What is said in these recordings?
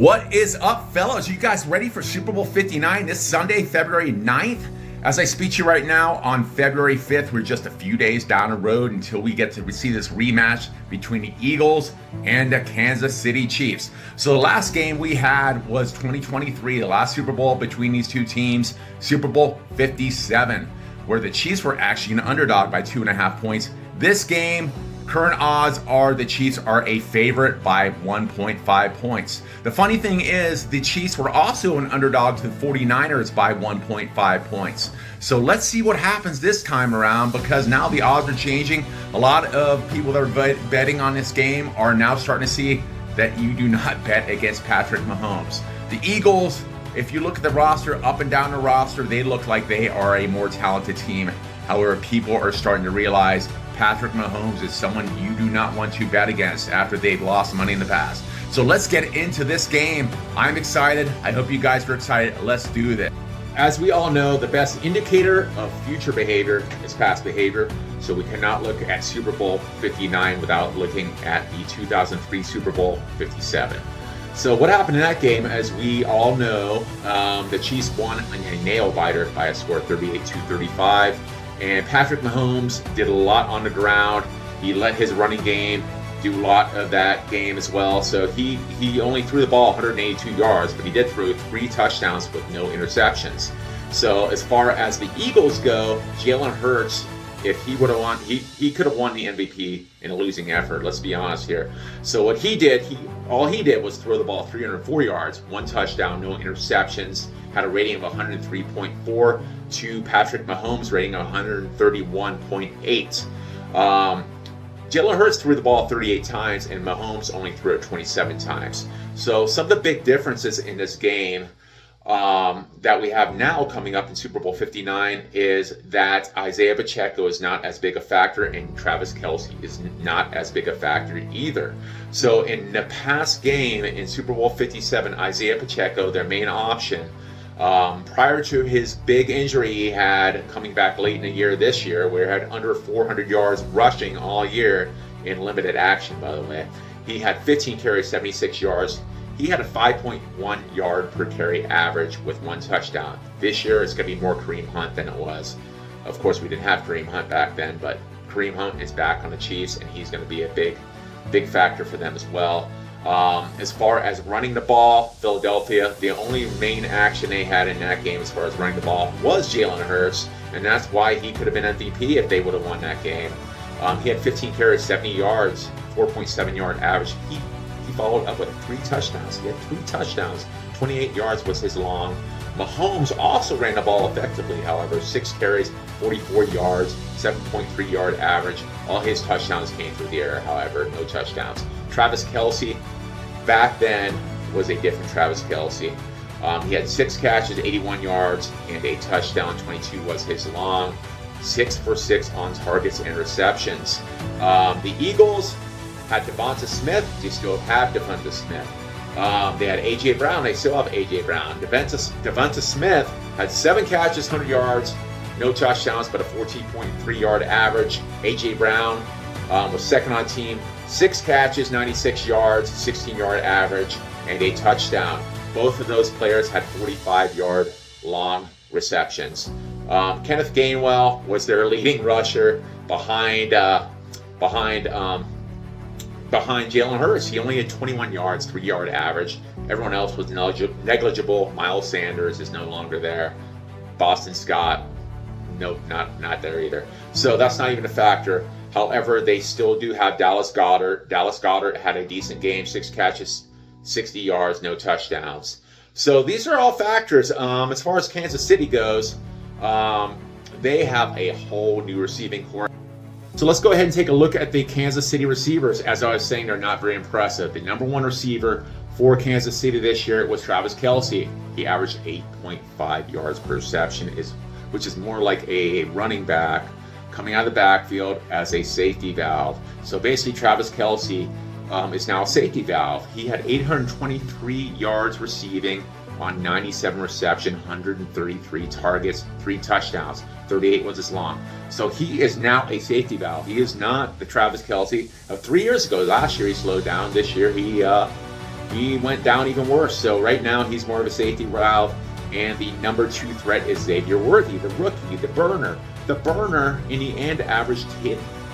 What is up, fellas? You guys ready for Super Bowl 59 this Sunday, February 9th? As I speak to you right now on February 5th, we're just a few days down the road until we get to see this rematch between the Eagles and the Kansas City Chiefs. So the last game we had was 2023, the last Super Bowl between these two teams, Super Bowl 57, where the Chiefs were actually an underdog by 2.5 points. This game, current odds are the Chiefs are a favorite by 1.5 points. The funny thing is the Chiefs were also an underdog to the 49ers by 1.5 points. So let's see what happens this time around, because now the odds are changing. A lot of people that are betting on this game are now starting to see that you do not bet against Patrick Mahomes. The Eagles, if you look at the roster, up and down the roster, they look like they are a more talented team. However, people are starting to realize Patrick Mahomes is someone you do not want to bet against after they've lost money in the past. So let's get into this game. I'm excited. I hope you guys are excited. Let's do this. As we all know, the best indicator of future behavior is past behavior. So we cannot look at Super Bowl 59 without looking at the 2003 Super Bowl 57. So what happened in that game, as we all know, the Chiefs won a nail-biter by a score of 38-35. And Patrick Mahomes did a lot on the ground. He let his running game do a lot of that game as well. So he only threw the ball 182 yards, but he did throw 3 touchdowns with no interceptions. So as far as the Eagles go, Jalen Hurts, if he would have won, he could have won the MVP in a losing effort. Let's be honest here. So what he did, all he did was throw the ball 304 yards, 1 touchdown, no interceptions, had a rating of 103.4 to Patrick Mahomes' rating of 131.8. Jalen Hurts threw the ball 38 times and Mahomes only threw it 27 times. So some of the big differences in this game that we have now coming up in Super Bowl 59 is that Isaiah Pacheco is not as big a factor and Travis Kelce is not as big a factor either. So in the past game in Super Bowl 57, Isaiah Pacheco, their main option, prior to his big injury he had coming back late in the year this year, where he had under 400 yards rushing all year in limited action, by the way. He had 15 carries, 76 yards. He had a 5.1 yard per carry average with 1 touchdown. This year it's going to be more Kareem Hunt than it was. Of course, we didn't have Kareem Hunt back then, but Kareem Hunt is back on the Chiefs, and he's going to be a big factor for them as well. As far as running the ball, Philadelphia, the only main action they had in that game as far as running the ball was Jalen Hurts, and that's why he could have been MVP if they would have won that game. He had 15 carries, 70 yards, 4.7 yard average. He followed up with 3 touchdowns. He had 3 touchdowns. 28 yards was his long. Mahomes also ran the ball effectively, however, 6 carries, 44 yards, 7.3 yard average. All his touchdowns came through the air, however, no touchdowns. Travis Kelce, back then, was a different Travis Kelce. He had 6 catches, 81 yards, and a touchdown. 22 was his long. 6 for 6 on targets and receptions. The Eagles had Devonta Smith. They still have Devonta Smith. They had A.J. Brown. They still have A.J. Brown. Devonta Smith had 7 catches, 100 yards, no touchdowns, but a 14.3 yard average. A.J. Brown was second on team. 6 catches, 96 yards, 16 yard average, and a touchdown. Both of those players had 45 yard long receptions. Kenneth Gainwell was their leading rusher behind Jalen Hurts. He only had 21 yards, 3 yard average. Everyone else was negligible. Miles Sanders is no longer there. Boston Scott, nope, not there either. So that's not even a factor. However, they still do have Dallas Goedert. Dallas Goedert had a decent game, 6 catches, 60 yards, no touchdowns. So these are all factors. As far as Kansas City goes, they have a whole new receiving corps. So let's go ahead and take a look at the Kansas City receivers. As I was saying, they're not very impressive. The number 1 receiver for Kansas City this year was Travis Kelce. He averaged 8.5 yards per reception, which is more like a running back coming out of the backfield as a safety valve. So basically, Travis Kelce is now a safety valve. He had 823 yards receiving on 97 reception, 133 targets, 3 touchdowns. 38 was his long. So he is now a safety valve. He is not the Travis Kelce of 3 years ago. Last year he slowed down. This year he he went down even worse. So right now he's more of a safety valve, and the number 2 threat is Xavier Worthy, the rookie, the burner. The burner in the end averaged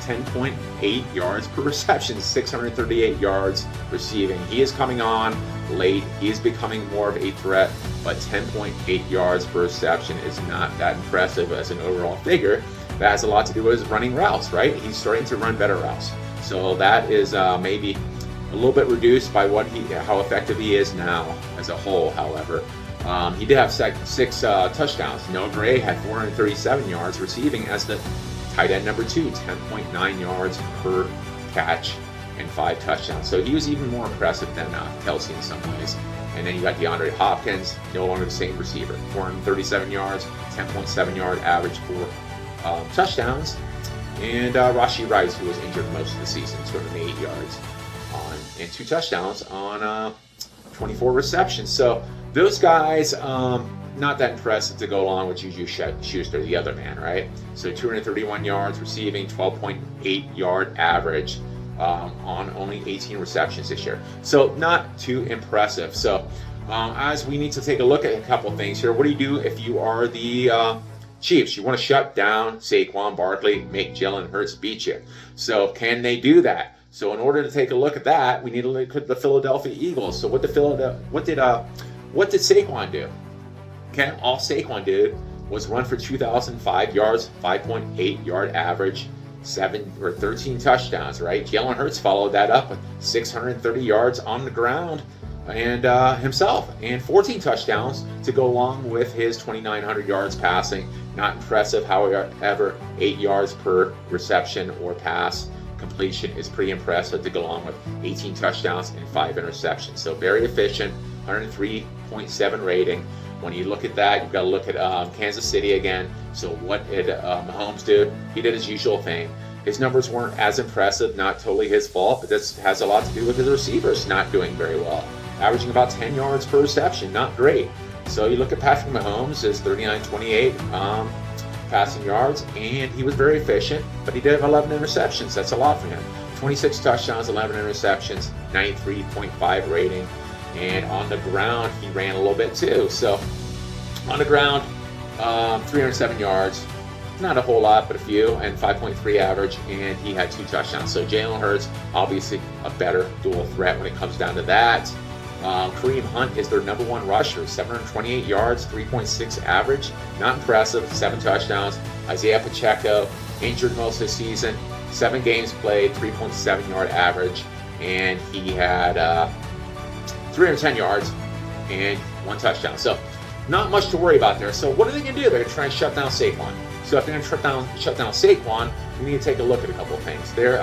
10.8 yards per reception, 638 yards receiving. He is coming on late. He is becoming more of a threat, but 10.8 yards per reception is not that impressive as an overall figure. That has a lot to do with his running routes, right? He's starting to run better routes. So that is maybe a little bit reduced by how effective he is now as a whole, however. He did have six touchdowns. Noah Gray had 437 yards receiving as the tight end number 2, 10.9 yards per catch and 5 touchdowns. So he was even more impressive than Kelsey in some ways. And then you got DeAndre Hopkins, no longer the same receiver, 437 yards, 10.7 yard average for touchdowns. And Rashee Rice, who was injured most of the season, 208 yards and 2 touchdowns on 24 receptions. So those guys, not that impressive to go along with Juju Schuster, the other man, right? So 231 yards receiving, 12.8 yard average on only 18 receptions this year. So not too impressive. So as we need to take a look at a couple things here, what do you do if you are the Chiefs? You want to shut down Saquon Barkley, make Jalen Hurts beat you. So can they do that? So in order to take a look at that, we need to look at the Philadelphia Eagles. So what did Saquon do? Okay, all Saquon did was run for 2,005 yards, 5.8 yard average, 13 touchdowns, right? Jalen Hurts followed that up with 630 yards on the ground and himself, and 14 touchdowns to go along with his 2,900 yards passing. Not impressive, however, 8 yards per reception or pass completion is pretty impressive to go along with 18 touchdowns and 5 interceptions. So very efficient, 103.7 rating. When you look at that, you've got to look at Kansas City again. So what did Mahomes do? He did his usual thing. His numbers weren't as impressive, not totally his fault, but this has a lot to do with his receivers not doing very well. Averaging about 10 yards per reception, not great. So you look at Patrick Mahomes, his 39.28 passing yards, and he was very efficient, but he did have 11 interceptions. That's a lot for him. 26 touchdowns, 11 interceptions, 93.5 rating. And on the ground, he ran a little bit too. So on the ground, 307 yards, not a whole lot, but a few, and 5.3 average, and he had 2 touchdowns. So Jalen Hurts, obviously a better dual threat when it comes down to that. Kareem Hunt is their number 1 rusher, 728 yards, 3.6 average, not impressive, 7 touchdowns. Isaiah Pacheco, injured most of the season, 7 games played, 3.7 yard average, and he had 310 yards and 1 touchdown. So not much to worry about there. So what are they going to do? They're going to try and shut down Saquon. So if they're going to shut down Saquon, we need to take a look at a couple of things. Their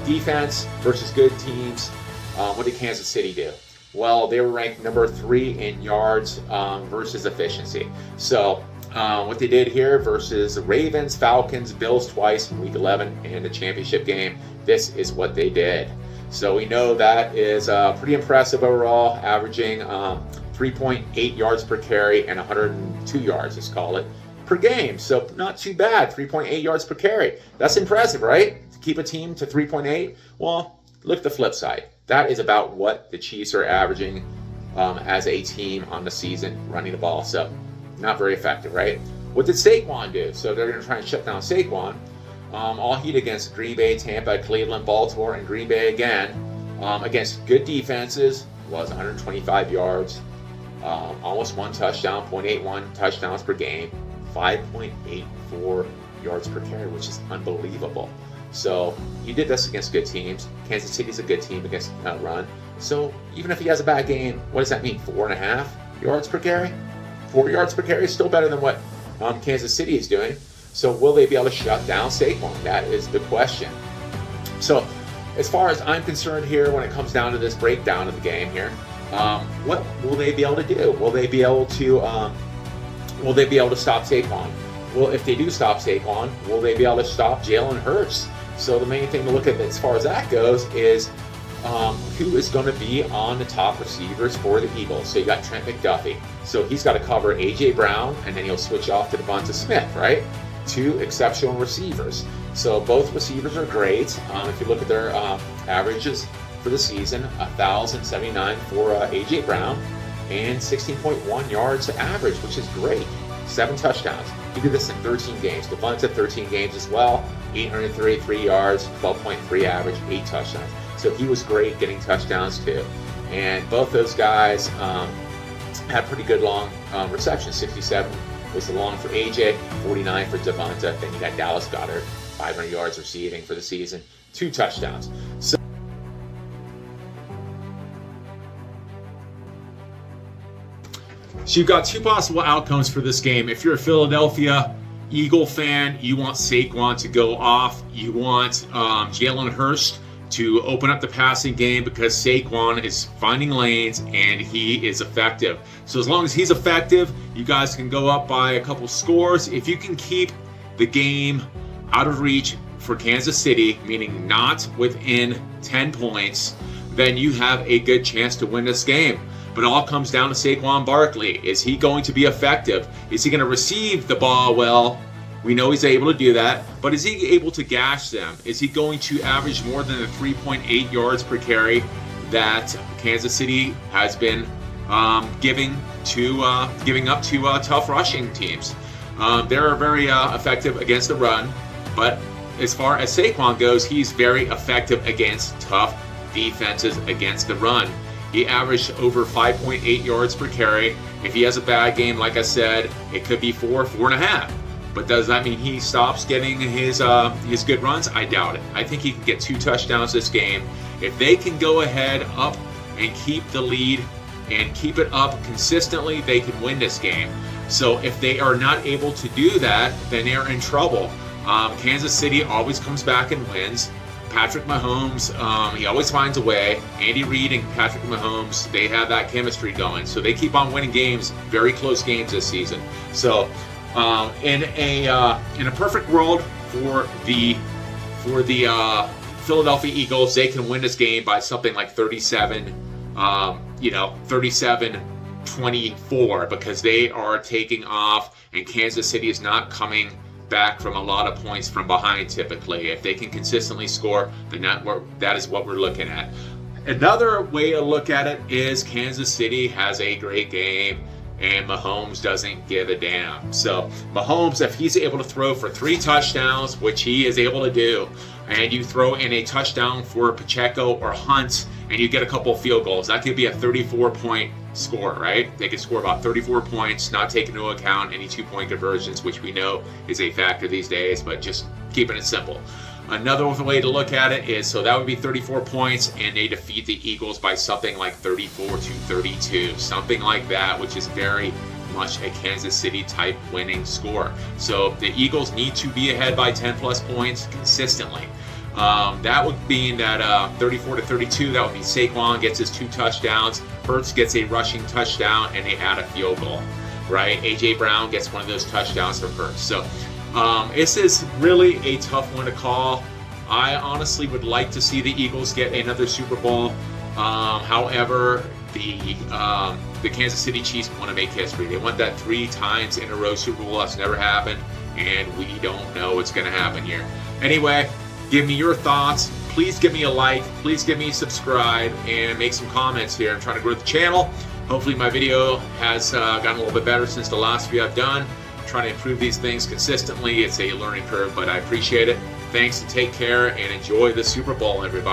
defense versus good teams. What did Kansas City do? Well, they were ranked number 3 in yards versus efficiency. So what they did here versus the Ravens, Falcons, Bills twice in Week 11 and the championship game, this is what they did. So we know that is pretty impressive overall, averaging 3.8 yards per carry and 102 yards, let's call it, per game. So not too bad, 3.8 yards per carry. That's impressive, right? To keep a team to 3.8. Well, look at the flip side. That is about what the Chiefs are averaging as a team on the season running the ball. So not very effective, right? What did Saquon do? So they're going to try and shut down Saquon. All heat against Green Bay, Tampa, Cleveland, Baltimore, and Green Bay again. Against good defenses, was 125 yards, almost 1 touchdown, 0.81 touchdowns per game, 5.84 yards per carry, which is unbelievable. So he did this against good teams. Kansas City's a good team against run. So even if he has a bad game, what does that mean? 4.5 yards per carry? 4 yards per carry is still better than what Kansas City is doing. So will they be able to shut down Saquon? That is the question. So as far as I'm concerned here, when it comes down to this breakdown of the game here, what will they be able to do? Will they be able to stop Saquon? Well, if they do stop Saquon, will they be able to stop Jalen Hurts? So the main thing to look at as far as that goes is who is going to be on the top receivers for the Eagles. So you got Trent McDuffie. So he's got to cover A.J. Brown, and then he'll switch off to Devonta Smith, right? 2 exceptional receivers. So both receivers are great. If you look at their averages, for the season, 1,079 for A.J. Brown, and 16.1 yards average, which is great. 7 touchdowns. He did this in 13 games. Devonta, 13 games as well. 833 yards, 12.3 average, 8 touchdowns. So he was great getting touchdowns too. And both those guys had pretty good long receptions. 67 was the long for AJ, 49 for Devonta. Then you got Dallas Goedert, 500 yards receiving for the season, 2 touchdowns. So you've got 2 possible outcomes for this game. If you're a Philadelphia Eagle fan, you want Saquon to go off. You want Jalen Hurst to open up the passing game because Saquon is finding lanes and he is effective. So as long as he's effective, you guys can go up by a couple scores. If you can keep the game out of reach for Kansas City, meaning not within 10 points, then you have a good chance to win this game. But it all comes down to Saquon Barkley. Is he going to be effective? Is he going to receive the ball well? We know he's able to do that, but is he able to gash them? Is he going to average more than the 3.8 yards per carry that Kansas City has been giving up to tough rushing teams? They're very effective against the run, but as far as Saquon goes, he's very effective against tough defenses against the run. He averaged over 5.8 yards per carry. If he has a bad game, like I said, it could be 4.5. But does that mean he stops getting his good runs? I doubt it. I think he can get 2 touchdowns this game. If they can go ahead up and keep the lead and keep it up consistently, they can win this game. So if they are not able to do that, then they're in trouble. Kansas City always comes back and wins. Patrick Mahomes, he always finds a way. Andy Reid and Patrick Mahomes, they have that chemistry going. So they keep on winning games, very close games this season. So in a perfect world for the Philadelphia Eagles, they can win this game by something like 37-24, because they are taking off and Kansas City is not coming back from a lot of points from behind typically. If they can consistently score, then that is what we're looking at. Another way to look at it is Kansas City has a great game and Mahomes doesn't give a damn. So Mahomes, if he's able to throw for 3 touchdowns, which he is able to do, and you throw in a touchdown for Pacheco or Hunt, and you get a couple of field goals, that could be a 34-point score, right? They could score about 34 points, not taking into account any 2-point conversions, which we know is a factor these days, but just keeping it simple. Another way to look at it is, so that would be 34 points, and they defeat the Eagles by something like 34-32, something like that, which is very much a Kansas City type winning score. So the Eagles need to be ahead by 10 plus points consistently. That would mean that 34-32, that would be Saquon gets his 2 touchdowns, Hurts gets a rushing touchdown, and they add a field goal, right? A.J. Brown gets one of those touchdowns from Hurts. So this is really a tough one to call. I honestly would like to see the Eagles get another Super Bowl. However, the Kansas City Chiefs want to make history. They want that 3 times in a row Super Bowl. That's never happened, and we don't know what's going to happen here. Anyway, give me your thoughts. Please give me a like. Please give me a subscribe and make some comments here. I'm trying to grow the channel. Hopefully my video has gotten a little bit better since the last few I've done. I'm trying to improve these things consistently. It's a learning curve, but I appreciate it. Thanks and take care and enjoy the Super Bowl, everybody.